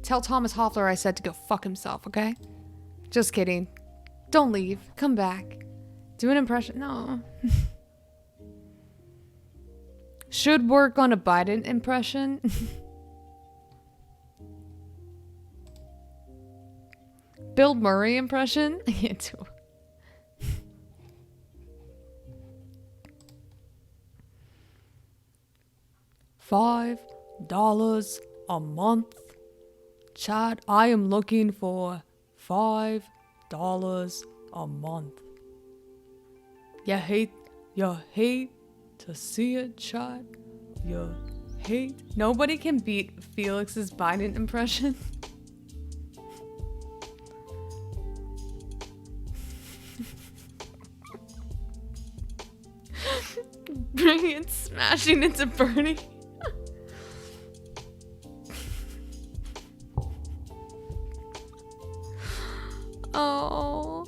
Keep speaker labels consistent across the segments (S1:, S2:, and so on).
S1: Tell Thomas Hoffler I said to go fuck himself, okay? Just kidding. Don't leave. Come back. Do an impression. No. Should work on a Biden impression. Bill Murray impression? Yeah, too. $5 a month. Chad, I am looking for $5 a month. You hate to see it, Chad. You hate. Nobody can beat Felix's Biden impression. Bring it smashing into Bernie. Oh.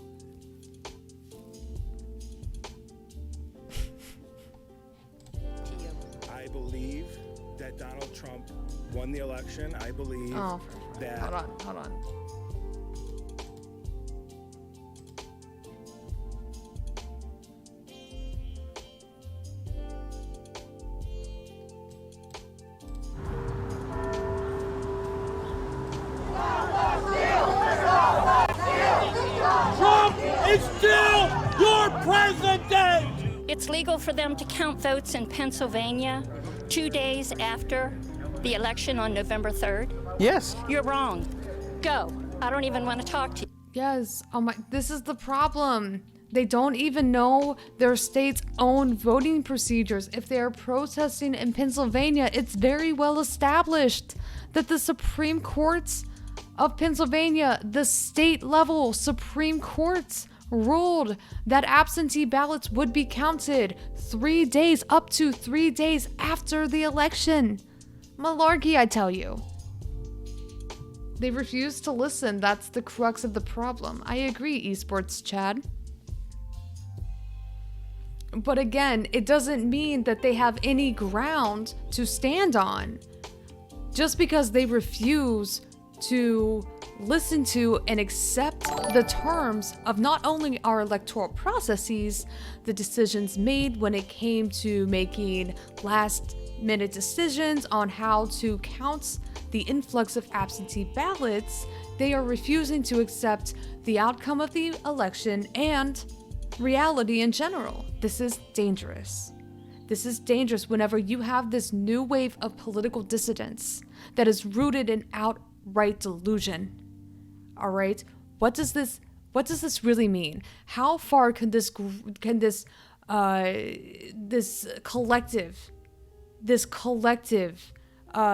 S2: I believe that Donald Trump won the election. I believe that...
S1: Hold on.
S3: Is still your president!
S4: It's legal for them to count votes in Pennsylvania 2 days after the election on November 3rd?
S5: Yes.
S4: You're wrong. Go. I don't even want to talk to you.
S1: Yes. Oh my, this is the problem. They don't even know their state's own voting procedures. If they are protesting in Pennsylvania, it's very well established that the Supreme Courts of Pennsylvania, the state level Supreme Courts, ruled that absentee ballots would be counted 3 days, up to 3 days after the election. Malarkey, I tell you. They refuse to listen. That's the crux of the problem. I agree, esports Chad. But again, it doesn't mean that they have any ground to stand on. Just because they refuse to listen to and accept the terms of not only our electoral processes, the decisions made when it came to making last-minute decisions on how to count the influx of absentee ballots, they are refusing to accept the outcome of the election and reality in general. This is dangerous. This is dangerous whenever you have this new wave of political dissidence that is rooted in outright delusion. All right, what does this really mean? How far can this collective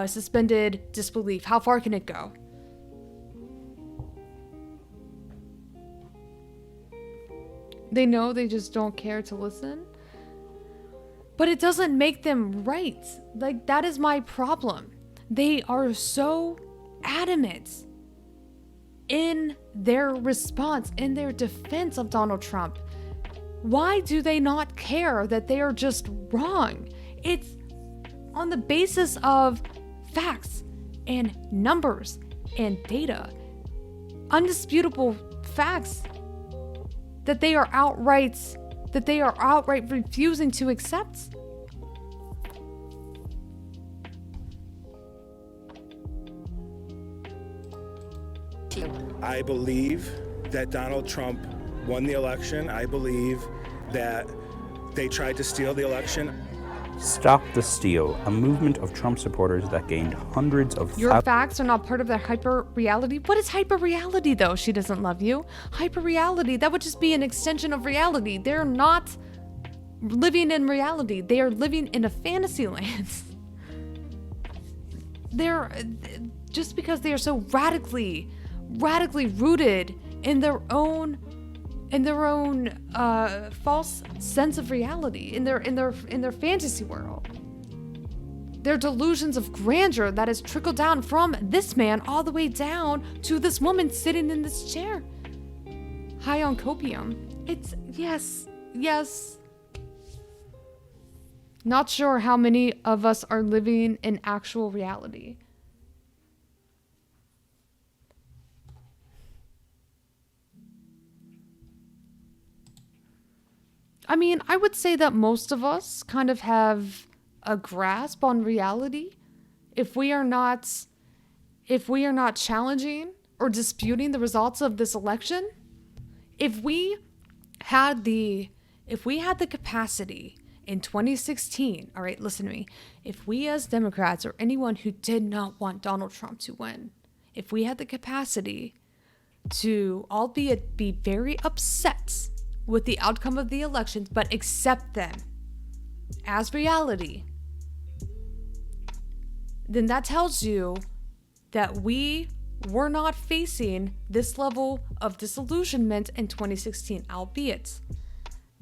S1: suspended disbelief, how far can it go? They know, they just don't care to listen. But it doesn't make them right. Like, that is my problem. They are so adamant in their response, in their defense of Donald Trump. Why do they not care that they are just wrong? It's on the basis of facts and numbers and data. Undisputable facts that they are outright refusing to accept.
S2: I believe that Donald Trump won the election. I believe that they tried to steal the election.
S5: Stop the Steal, a movement of Trump supporters that gained hundreds of
S1: Your facts are not part of their hyper reality. What is hyper reality though? She doesn't love you. Hyper reality, that would just be an extension of reality. They're not living in reality. They are living in a fantasy land. They're just because they are so radically rooted in their own false sense of reality, in their fantasy world. Their delusions of grandeur that has trickled down from this man all the way down to this woman sitting in this chair, high on copium. It's yes. Not sure how many of us are living in actual reality. I mean, I would say that most of us kind of have a grasp on reality. If we are not challenging or disputing the results of this election, if we had the capacity in 2016, all right, listen to me. If we as Democrats or anyone who did not want Donald Trump to win, if we had the capacity to, albeit be very upset with the outcome of the elections, but accept them as reality, then that tells you that we were not facing this level of disillusionment in 2016, albeit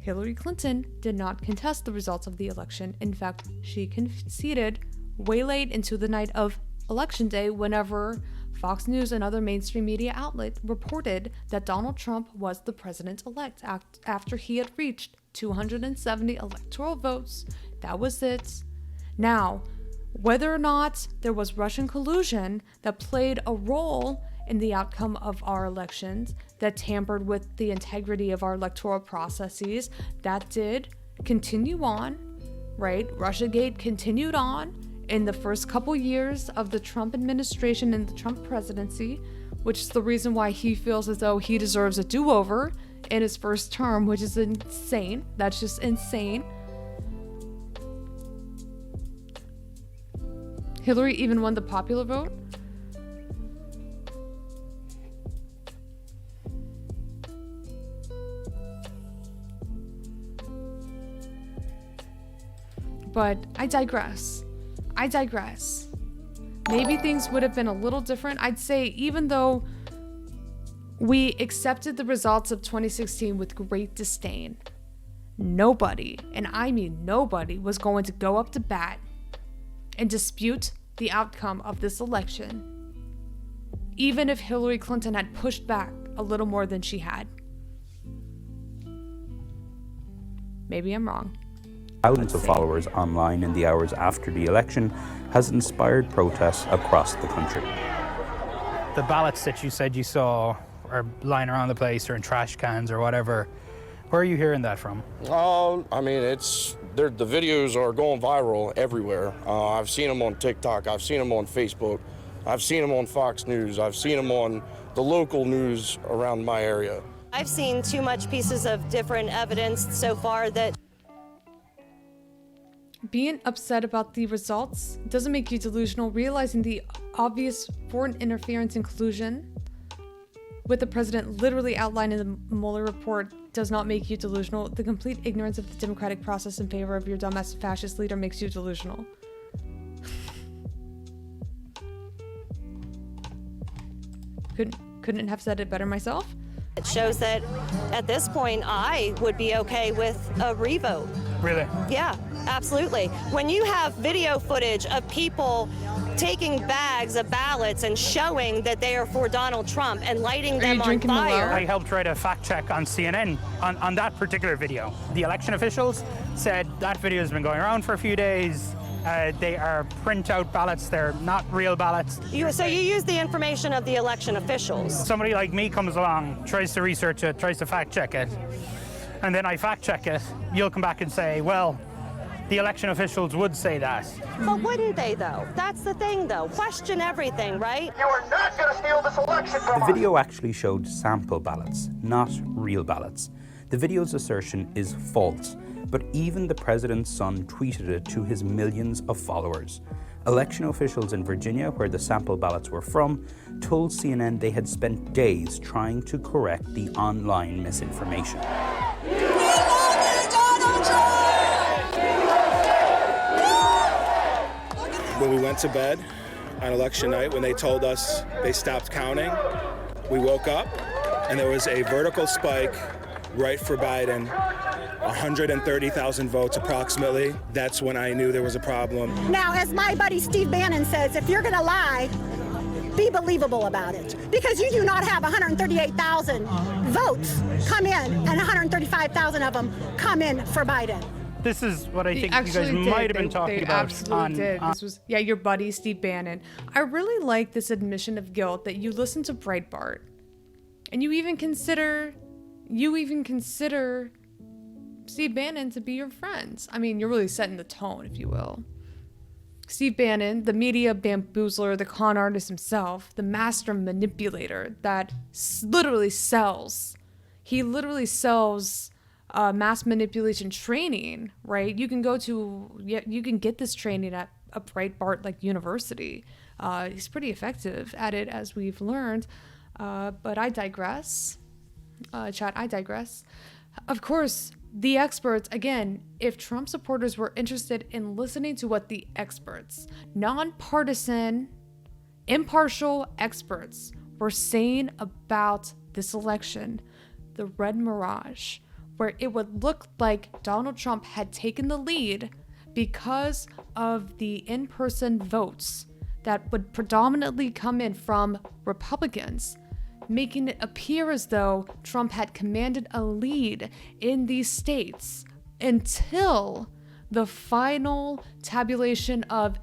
S1: Hillary Clinton did not contest the results of the election. In fact, she conceded way late into the night of Election Day whenever Fox News and other mainstream media outlets reported that Donald Trump was the president-elect after he had reached 270 electoral votes. That was it. Now, whether or not there was Russian collusion that played a role in the outcome of our elections, that tampered with the integrity of our electoral processes, that did continue on, right? Russiagate continued on in the first couple years of the Trump administration and the Trump presidency, which is the reason why he feels as though he deserves a do-over in his first term, which is insane. That's just insane. Hillary even won the popular vote. But I digress. Maybe things would have been a little different. I'd say even though we accepted the results of 2016 with great disdain, nobody, and I mean nobody, was going to go up to bat and dispute the outcome of this election, even if Hillary Clinton had pushed back a little more than she had. Maybe I'm wrong.
S5: Thousands of followers online in the hours after the election has inspired protests across the country.
S6: The ballots that you said you saw are lying around the place or in trash cans or whatever, where are you hearing that from?
S7: I mean, the videos are going viral everywhere. I've seen them on TikTok, I've seen them on Facebook, I've seen them on Fox News, I've seen them on the local news around my area.
S8: I've seen too much pieces of different evidence so far that
S1: being upset about the results doesn't make you delusional. Realizing the obvious foreign interference and collusion with the president literally outlined in the Mueller report does not make you delusional. The complete ignorance of the democratic process in favor of your dumbass fascist leader makes you delusional. Couldn't have said it better myself.
S8: it shows that at this point I would be okay with a revote.
S6: Really?
S8: Yeah, absolutely. When you have video footage of people taking bags of ballots and showing that they are for Donald Trump and lighting them on fire.
S6: I helped write a fact check on CNN on that particular video. The election officials said that video has been going around for a few days. They are printout ballots, they're not real ballots.
S8: So you use the information of the election officials?
S6: Somebody like me comes along, tries to research it, tries to fact check it, and then I fact check it. You'll come back and say, well, the election officials would say that.
S8: But wouldn't they, though? That's the thing, though. Question everything, right?
S9: You are not going to steal this election from us.
S5: The video actually showed sample ballots, not real ballots. The video's assertion is false, but even the president's son tweeted it to his millions of followers. Election officials in Virginia, where the sample ballots were from, told CNN they had spent days trying to correct the online misinformation.
S2: When we went to bed on election night, when they told us they stopped counting, we woke up and there was a vertical spike right for Biden, 130,000 votes approximately. That's when I knew there was a problem.
S10: Now, as my buddy Steve Bannon says, if you're going to lie, be believable about it. Because you do not have 138,000 votes come in and 135,000 of them come in for Biden.
S6: This is what I think you guys might have been talking about.
S1: Absolutely did. This was, your buddy Steve Bannon. I really like this admission of guilt that you listen to Breitbart and you even consider Steve Bannon to be your friend. I mean, you're really setting the tone, if you will. Steve Bannon, the media bamboozler, the con artist himself, the master manipulator that literally sells. He literally sells mass manipulation training, right? You can you can get this training at a Breitbart like university. He's pretty effective at it, as we've learned. But I digress. Chat, I digress. Of course, the experts, again, if Trump supporters were interested in listening to what the experts, nonpartisan, impartial experts were saying about this election, the red mirage, where it would look like Donald Trump had taken the lead because of the in-person votes that would predominantly come in from Republicans, making it appear as though Trump had commanded a lead in these states until the final tabulation of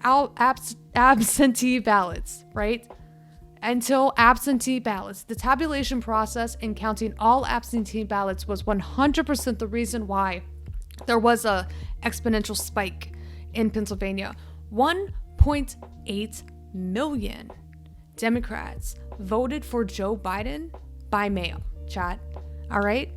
S1: absentee ballots, right? Until absentee ballots. The tabulation process in counting all absentee ballots was 100% the reason why there was a exponential spike in Pennsylvania. 1.8 million Democrats voted for Joe Biden by mail, chat. All right?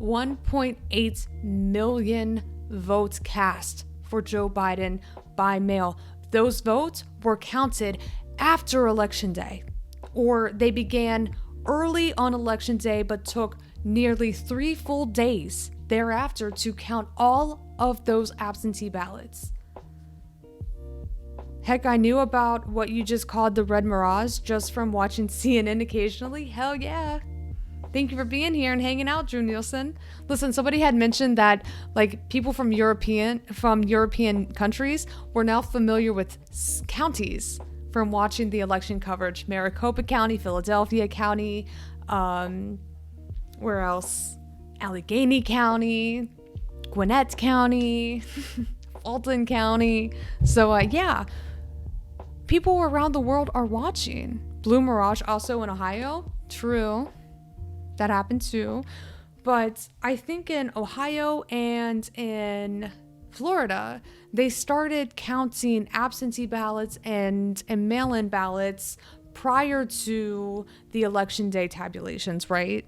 S1: 1.8 million votes cast for Joe Biden by mail. Those votes were counted after Election Day, or they began early on Election Day but took nearly 3 full days thereafter to count all of those absentee ballots. Heck, I knew about what you just called the red mirage just from watching CNN occasionally. Hell yeah. Thank you for being here and hanging out, Drew Nielsen. Listen, somebody had mentioned that like people from European countries were now familiar with counties from watching the election coverage. Maricopa County, Philadelphia County, where else? Allegheny County, Gwinnett County, Fulton County. So yeah, people around the world are watching. Blue Mirage also in Ohio. True. That happened too. But I think in Ohio and in Florida, they started counting absentee ballots and mail-in ballots prior to the election day tabulations, right?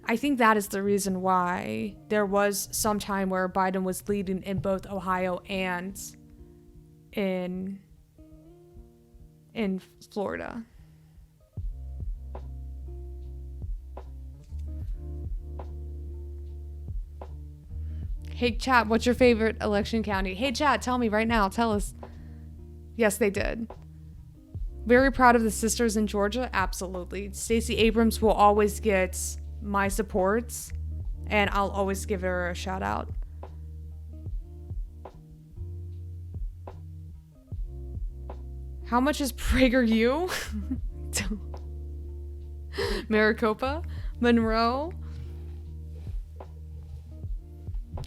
S1: I think that is the reason why there was some time where Biden was leading in both Ohio and in Florida. Hey, chat, what's your favorite election county? Hey, chat, tell me right now. Tell us. Yes, they did. Very proud of the sisters in Georgia. Absolutely. Stacey Abrams will always get my support, and I'll always give her a shout out. How much is PragerU? Maricopa? Monroe?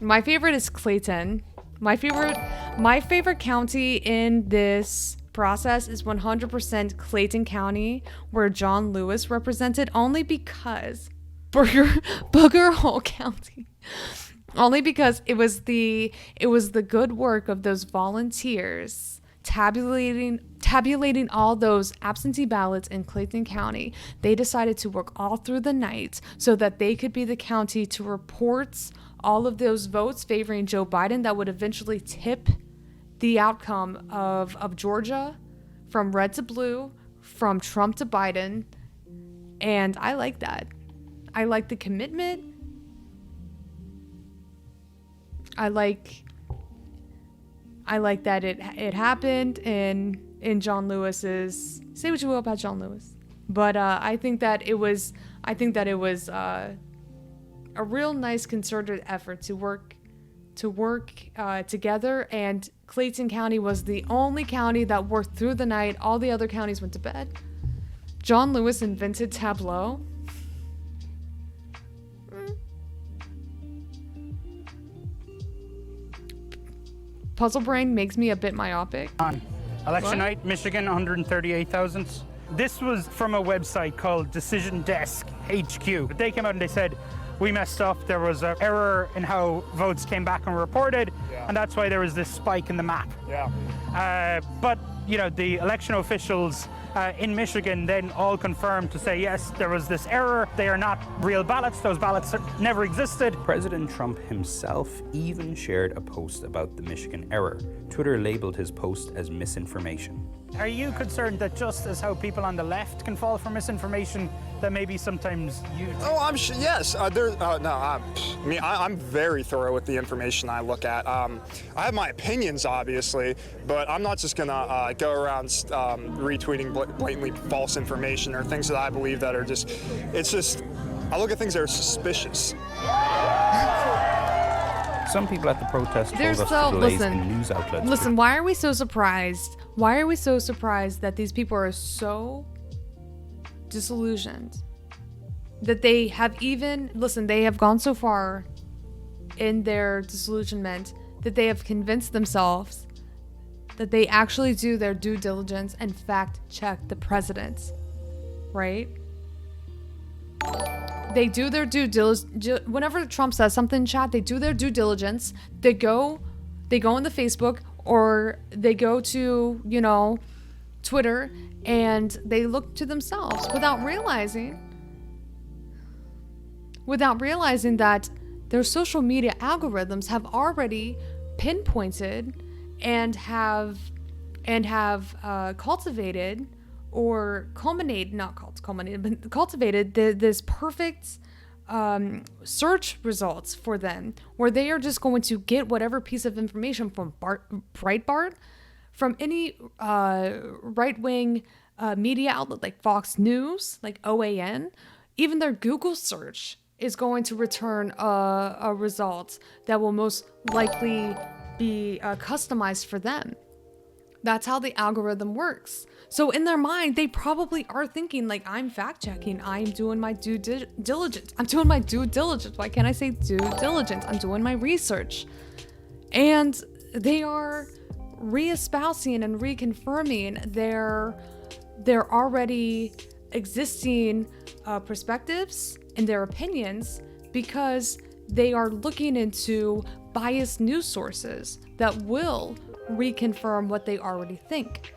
S1: My favorite is Clayton. My favorite county in this process is 100% Clayton County, where John Lewis represented, only because Booger Hole County. Only because it was the good work of those volunteers tabulating all those absentee ballots in Clayton County. They decided to work all through the night so that they could be the county to report all of those votes favoring Joe Biden that would eventually tip the outcome of Georgia from red to blue, from Trump to Biden. And I like that. I like the commitment. I like that it happened in John Lewis's. Say what you will about John Lewis, but I think that it was a real nice concerted effort to work together. And Clayton County was the only county that worked through the night. All the other counties went to bed. John Lewis invented Tableau. Puzzle Brain makes me a bit myopic.
S6: On election night, Michigan, 138,000. This was from a website called Decision Desk HQ. But they came out and they said, we messed up. There was an error in how votes came back and reported, and that's why there was this spike in the map. But you know, the election officials in Michigan then all confirmed to say, yes, there was this error. They are not real ballots. Those ballots never existed.
S5: President Trump himself even shared a post about the Michigan error. Twitter labeled his post as misinformation.
S6: Are you concerned that just as how people on the left can fall for misinformation, that maybe sometimes you...
S11: Oh, I'm sure, yes. I'm very thorough with the information I look at. I have my opinions, obviously, but I'm not just gonna go around retweeting blatantly false information or things that I believe that are just, I look at things that are suspicious.
S5: Some people at the protest told us the delays in news outlets.
S1: Listen, why are we so surprised? Why are we so surprised that these people are so disillusioned that they have they have gone so far in their disillusionment that they have convinced themselves that they actually do their due diligence and fact check the president, right? They do their due diligence. Whenever Trump says something in chat, they do their due diligence. They go on the Facebook, or they go to, you know, Twitter, and they look to themselves without realizing that their social media algorithms have already pinpointed and have cultivated or cultivated this perfect search results for them, where they are just going to get whatever piece of information from Breitbart, from any right-wing media outlet like Fox News, like OAN. Even their Google search is going to return a result that will most likely be customized for them. That's how the algorithm works. So in their mind, they probably are thinking like, I'm fact checking. I'm doing my due diligence. I'm doing my due diligence. Why can't I say due diligence? I'm doing my research. And they are re-espousing and reconfirming their already existing perspectives and their opinions, because they are looking into biased news sources that will reconfirm what they already think.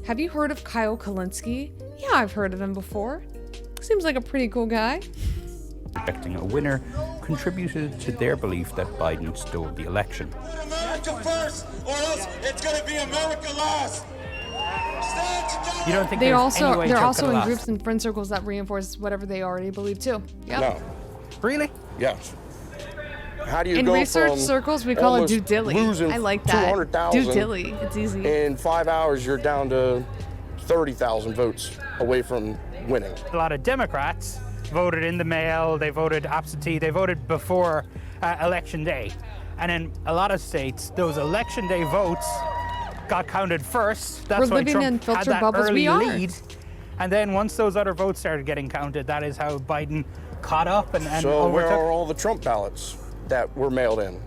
S1: Have you heard of Kyle Kalinske? Yeah, I've heard of him before. Seems like a pretty cool guy.
S5: Expecting a winner contributed to their belief that Biden stole the election.
S3: America first, or else it's going to be America last.
S5: You don't think
S1: they're
S5: there's any way
S1: they're
S5: Trump
S1: also
S5: could
S1: in
S5: have
S1: groups
S5: lost?
S1: and friend circles that reinforce whatever they already believe too. Yep.
S7: No.
S5: Really?
S7: Yes. How do you
S1: In
S7: go
S1: research
S7: from
S1: circles, we call it
S7: almost
S1: due dilly.
S7: losing
S1: I like that.
S7: 200,000
S1: Due dilly. It's easy.
S7: in 5 hours, you're down to 30,000 votes away from winning.
S6: A lot of Democrats voted in the mail, they voted absentee, they voted before election day. And in a lot of states, those election day votes got counted first. That's
S1: We're
S6: why
S1: living
S6: Trump
S1: in
S6: had
S1: filter
S6: that
S1: bubbles.
S6: early
S1: We are.
S6: lead. And then once those other votes started getting counted, that is how Biden caught up and
S7: So where
S6: overtook.
S7: are all the Trump ballots that were mailed in?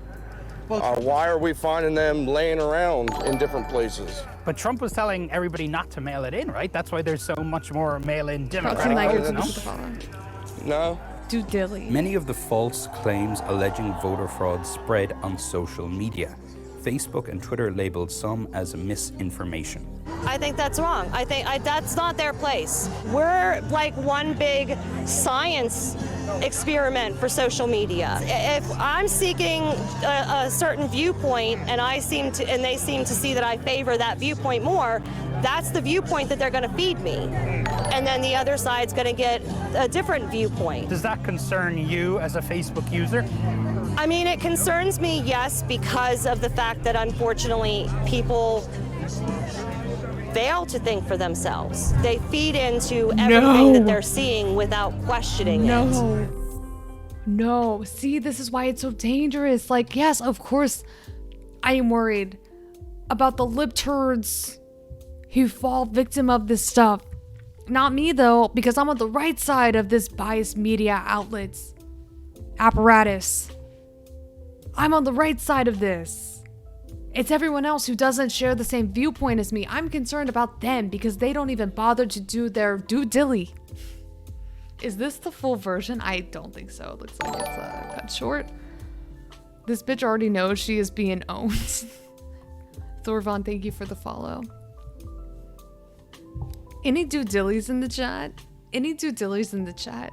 S6: Well,
S7: Why are we finding them laying around in different places?
S6: But Trump was telling everybody not to mail it in, right? That's why there's so much more mail-in
S1: Crossing
S6: Democratic
S1: like
S6: votes,
S1: you're
S6: no?
S1: supposed to follow.
S7: No?
S1: Due dilly.
S5: Many of the false claims alleging voter fraud spread on social media. Facebook and Twitter labeled some as misinformation.
S8: I think that's wrong. I think that's not their place. We're like one big science experiment for social media. If I'm seeking a certain viewpoint and they seem to see that I favor that viewpoint more, that's the viewpoint that they're going to feed me. And then the other side's going to get a different viewpoint.
S6: Does that concern you as a Facebook user?
S8: I mean, it concerns me, yes, because of the fact that unfortunately people fail to think for themselves. They feed into everything that they're seeing without questioning it.
S1: No. See, this is why it's so dangerous. Like, yes, of course, I am worried about the lip turds who fall victim of this stuff. Not me, though, because I'm on the right side of this biased media outlets apparatus. I'm on the right side of this. It's everyone else who doesn't share the same viewpoint as me. I'm concerned about them because they don't even bother to do their due dilly. Is this the full version? I don't think so. It looks like it's cut short. This bitch already knows she is being owned. Thorvon, thank you for the follow. Any due dillies in the chat? Any due dillies in the chat?